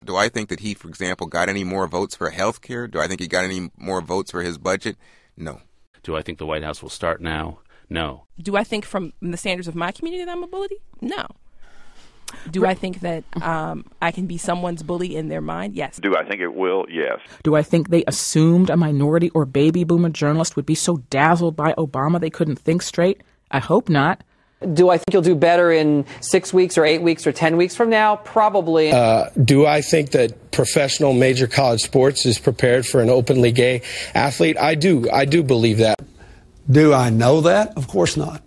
Do I think that he, for example, got any more votes for health care? Do I think he got any more votes for his budget? No. Do I think the White House will start now? No. Do I think from the standards of my community that I'm a bully? No. Do I think that I can be someone's bully in their mind? Yes. Do I think it will? Yes. Do I think they assumed a minority or baby boomer journalist would be so dazzled by Obama they couldn't think straight? I hope not. Do I think you'll do better in 6 weeks or 8 weeks or 10 weeks from now? Probably. Do I think that professional major college sports is prepared for an openly gay athlete? I do. I do believe that. Do I know that? Of course not.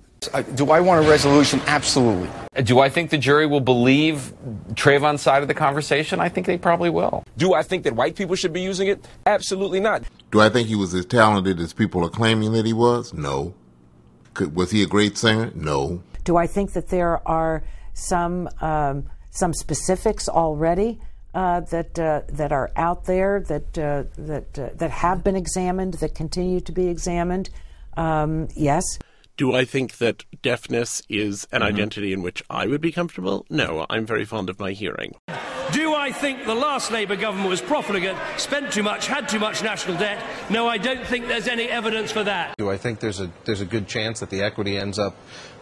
Do I want a resolution? Absolutely. Do I think the jury will believe Trayvon's side of the conversation? I think they probably will. Do I think that white people should be using it? Absolutely not. Do I think he was as talented as people are claiming that he was? No. Was he a great singer? No. Do I think that there are some specifics already that are out there that have been examined, that continue to be examined? Yes. Do I think that deafness is an identity in which I would be comfortable? No, I'm very fond of my hearing. Do I think the last Labour government was profligate, spent too much, had too much national debt? No, I don't think there's any evidence for that. Do I think there's a good chance that the equity ends up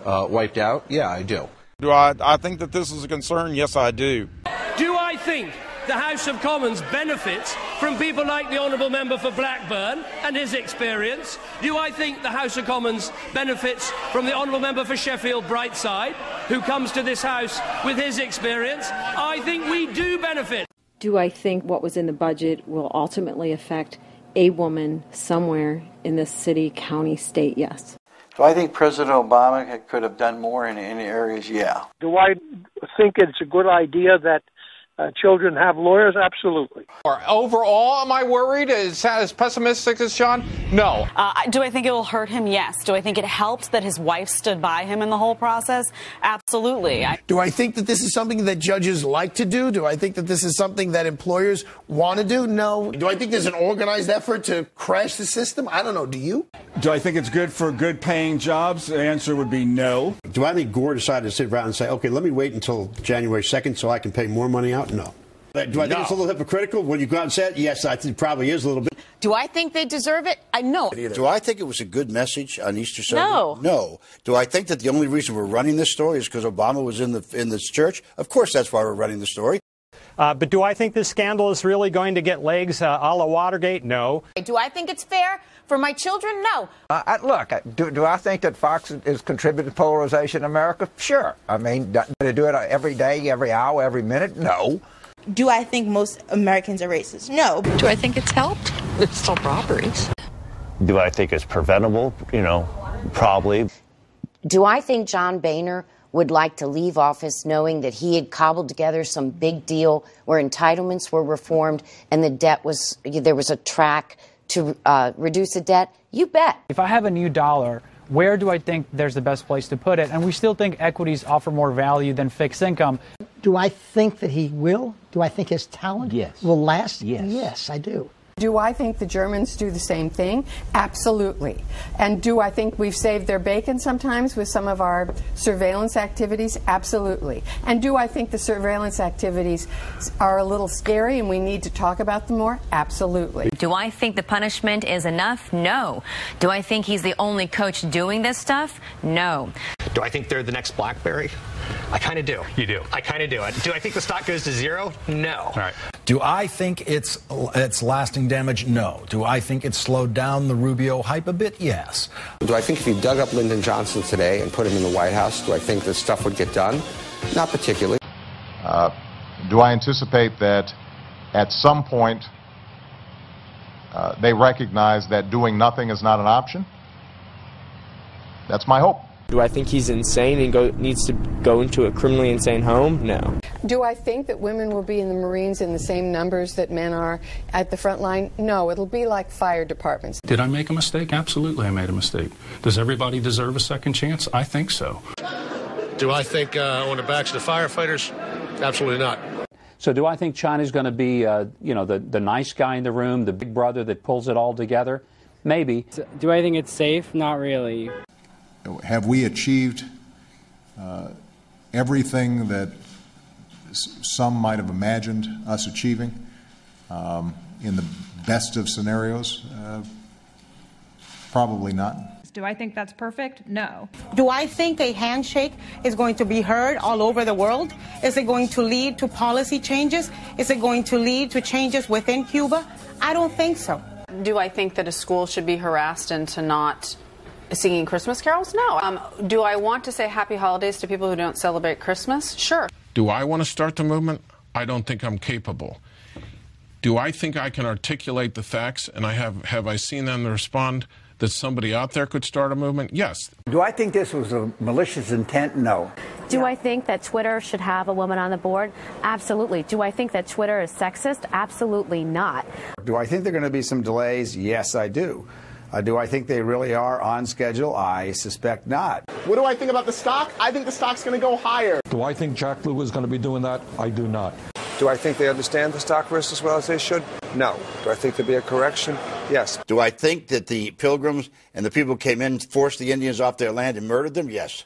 wiped out? Yeah, I do. Do I think that this is a concern? Yes, I do. Do I think the House of Commons benefits from people like the Honourable Member for Blackburn and his experience? Do I think the House of Commons benefits from the Honourable Member for Sheffield Brightside, who comes to this House with his experience? I think we do benefit. Do I think what was in the budget will ultimately affect a woman somewhere in this city, county, state? Yes. Do I think President Obama could have done more in any areas? Yeah. Do I think it's a good idea that children have lawyers? Absolutely. Overall, am I worried? Is that as pessimistic as Sean? No. Do I think it will hurt him? Yes. Do I think it helped that his wife stood by him in the whole process? Absolutely. Do I think that this is something that judges like to do? Do I think that this is something that employers want to do? No. Do I think there's an organized effort to crash the system? I don't know. Do you? Do I think it's good for good paying jobs? The answer would be no. Do I think Gore decided to sit around and say, okay, let me wait until January 2nd so I can pay more money out? No. Do I think it's a little hypocritical when you go out and say it? Yes, I think it probably is a little bit. Do I think they deserve it? No. Do I think it was a good message on Easter Sunday? No. No. Do I think that the only reason we're running this story is because Obama was in this church? Of course that's why we're running the story. But do I think this scandal is really going to get legs a la Watergate? No. Do I think it's fair for my children? No. Look, do I think that Fox is contributing to polarization in America? Sure. I mean, do they do it every day, every hour, every minute? No. Do I think most Americans are racist? No. Do I think it's helped? It's still robberies. Do I think it's preventable? Probably. Do I think John Boehner would like to leave office knowing that he had cobbled together some big deal where entitlements were reformed and there was a track to reduce the debt? You bet. If I have a new dollar, where do I think there's the best place to put it? And we still think equities offer more value than fixed income. Do I think that he will? Do I think his talent will last? Yes. Yes, I do. Do I think the Germans do the same thing? Absolutely. And do I think we've saved their bacon sometimes with some of our surveillance activities? Absolutely. And do I think the surveillance activities are a little scary and we need to talk about them more? Absolutely. Do I think the punishment is enough? No. Do I think he's the only coach doing this stuff? No. Do I think they're the next BlackBerry? I kind of do. You do? I kind of do. Do I think the stock goes to zero? No. All right. Do I think it's lasting damage? No. Do I think it's slowed down the Rubio hype a bit? Yes. Do I think if you dug up Lyndon Johnson today and put him in the White House, do I think this stuff would get done? Not particularly. Do I anticipate that at some point they recognize that doing nothing is not an option? That's my hope. Do I think he's insane and needs to go into a criminally insane home? No. Do I think that women will be in the Marines in the same numbers that men are at the front line? No, it'll be like fire departments. Did I make a mistake? Absolutely I made a mistake. Does everybody deserve a second chance? I think so. Do I think on the backs of the firefighters? Absolutely not. So do I think China's going to be, the nice guy in the room, the big brother that pulls it all together? Maybe. Do I think it's safe? Not really. Have we achieved everything that some might have imagined us achieving in the best of scenarios? Probably not. Do I think that's perfect? No. Do I think a handshake is going to be heard all over the world? Is it going to lead to policy changes? Is it going to lead to changes within Cuba? I don't think so. Do I think that a school should be harassed into not singing Christmas carols? No. Do I want to say happy holidays to people who don't celebrate Christmas? Sure. Do I want to start the movement? I don't think I'm capable. Do I think I can articulate the facts, and have I seen them respond that somebody out there could start a movement? Yes. Do I think this was a malicious intent? No. Do I think that Twitter should have a woman on the board? Absolutely. Do I think that Twitter is sexist? Absolutely not. Do I think there are going to be some delays? Yes, I do. Do I think they really are on schedule? I suspect not. What do I think about the stock? I think the stock's going to go higher. Do I think Jack Lew is going to be doing that? I do not. Do I think they understand the stock risk as well as they should? No. Do I think there'll be a correction? Yes. Do I think that the Pilgrims and the people who came in forced the Indians off their land and murdered them? Yes.